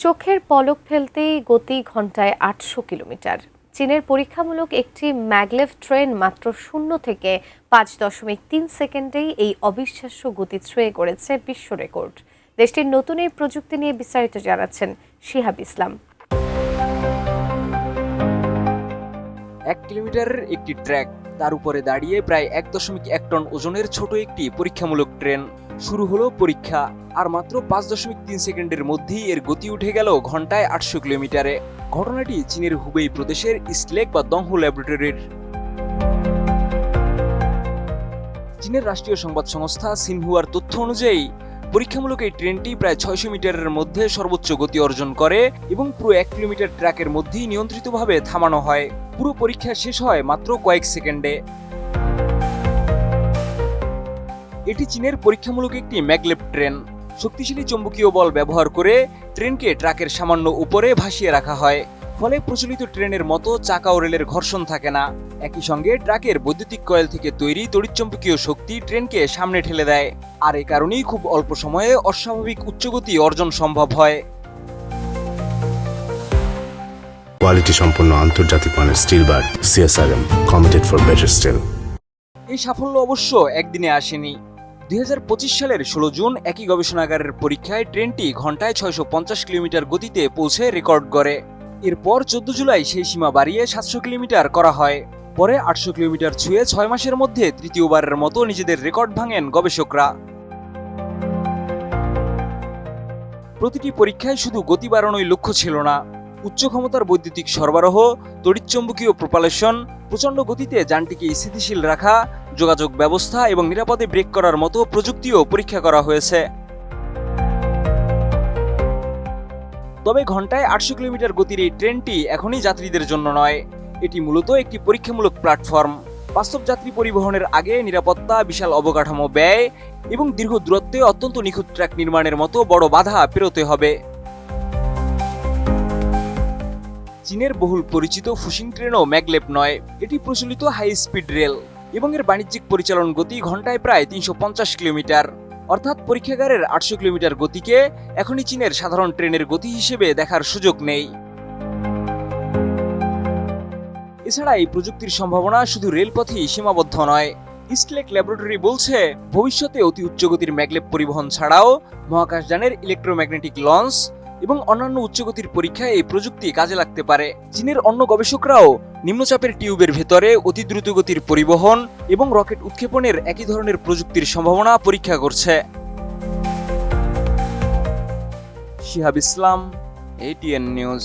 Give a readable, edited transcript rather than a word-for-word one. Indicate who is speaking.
Speaker 1: চোখের পলক ফেলতেই গতি ঘন্টায় ৮০০ কিলোমিটার। চীনের পরীক্ষামূলক একটি ম্যাগলেভ ট্রেন মাত্র 0 থেকে 5.3 সেকেন্ডেই এই অবিশ্বাস্য গতি ছুঁয়ে করেছে বিশ্ব রেকর্ড। দেশটির নতুন এই প্রযুক্তি নিয়ে বিস্তারিত জানাচ্ছেন শিহাব ইসলাম।
Speaker 2: 1 কিলোমিটারের একটি ট্র্যাক, তার উপরে দাঁড়িয়ে প্রায় 1.1 টন ওজনের ছোট একটি পরীক্ষামূলক ট্রেন। শুরু হলো পরীক্ষা, আর মাত্র 5.3 সেকেন্ডের মধ্যেই এর গতি উঠে গেল ঘন্টায় 800 কিলোমিটারে। ঘটনাটি চীনের হুবেই প্রদেশের ইস্টলেক বা দংহো ল্যাবরেটরির। চীনের রাষ্ট্রীয় সংবাদ সংস্থা সিনহুয়ার তথ্য অনুযায়ী পরীক্ষামূলক এই ট্রেনটি প্রায় 600 মিটারের মধ্যে সর্বোচ্চ গতি অর্জন করে এবং পুরো 1 কিলোমিটার ট্র্যাকের মধ্যেই নিয়ন্ত্রিতভাবে থামানো হয়। পুরো পরীক্ষা শেষ হয় মাত্র কয়েক সেকেন্ডে। এটি চীনের পরীক্ষামূলক একটি ম্যাগলেভ ট্রেন। শক্তিশালী চৌম্বকীয় বল ব্যবহার করে ট্রেনকে ট্র্যাকের সামান্য উপরে ভাসিয়ে রাখা হয়, ফলে প্রচলিত ট্রেনের মতো চাকা ও রেলের ঘর্ষণ থাকে না। একই সঙ্গে ট্রাকের বৈদ্যুতিক কয়েল থেকে তৈরি তড়িৎচুম্বকীয় শক্তি ট্রেনকে সামনে ঠেলে দেয়, আর এই কারণেই খুব অল্প সময়ে অস্বাভাবিক উচ্চগতি অর্জন সম্ভব হয়।
Speaker 3: কোয়ালিটি সম্পন্ন আন্তর্জাতিক মানের still bar CSRM, committed for better still.
Speaker 2: এই সাফল্য অবশ্য একদিনে আসেনি। 2025 সালের 16 জুন একই গবেষণাগারের পরীক্ষায় ট্রেনটি ঘন্টায় 650 কিলোমিটার গতিতে পৌঁছে রেকর্ড করে। এরপর 14 জুলাই সেই সীমা বাড়িয়ে 700 কিলোমিটার করা হয়। পরে 800 কিলোমিটার ছুঁয়ে 6 মাসের মধ্যে তৃতীয়বারের মতো নিজেদের রেকর্ড ভাঙেন গবেষকরা। প্রতিটি পরীক্ষায় শুধু গতি বাড়ানোই লক্ষ্য ছিল না, উচ্চ ক্ষমতার বৈদ্যুতিক সরবরাহ, তড়িৎচুম্বকীয় প্রোপালশন, প্রচণ্ড গতিতে যানটিকে স্থিতিশীল রাখা, যোগাযোগ ব্যবস্থা এবং নিরাপদে ব্রেক করার মতো প্রযুক্তিও পরীক্ষা করা হয়েছে। তবে ঘন্টায় 800 কিলোমিটার গতির এই ট্রেনটি এখনই যাত্রীদের জন্য নয়, এটি মূলত একটি পরীক্ষামূলক প্ল্যাটফর্ম। বাস্তব যাত্রী পরিবহনের আগে নিরাপত্তা, বিশাল অবকাঠামো ব্যয় এবং দীর্ঘ দূরত্বে অত্যন্ত নিখুঁত ট্র্যাক নির্মাণের মতো বড় বাধা পেরোতে হবে। চীনের বহুল পরিচিত ফুসিং ট্রেনও ম্যাগলেভ নয়, এটি প্রচলিত হাই স্পিড রেল এবং এর বাণিজ্যিক পরিচালন গতি ঘন্টায় প্রায় 350 কিলোমিটার। অর্থাৎ পরীক্ষাগারের 800 কিলোমিটার গতিকে এখনই চীনের সাধারণ ট্রেনের গতি হিসেবে দেখার সুযোগ নেই। এছাড়া এই প্রযুক্তির সম্ভাবনা শুধু রেলপথেই সীমাবদ্ধ নয়। ইস্টলেক ল্যাবরেটরি বলছে, ভবিষ্যতে অতি উচ্চগতির ম্যাগলেভ পরিবহন ছাড়াও মহাকাশযানের ইলেকট্রোম্যাগনেটিক লঞ্চ এবং অন্যান্য উচ্চগতির পরীক্ষায় এই প্রযুক্তি কাজে লাগতে পারে। চীনের অন্য গবেষকরাও নিম্নচাপের টিউবের ভেতরে অতি দ্রুতগতির পরিবহন এবং রকেট উৎক্ষেপণের একই ধরনের প্রযুক্তির সম্ভাবনা পরীক্ষা করছে। শিহাব ইসলাম, ATN নিউজ।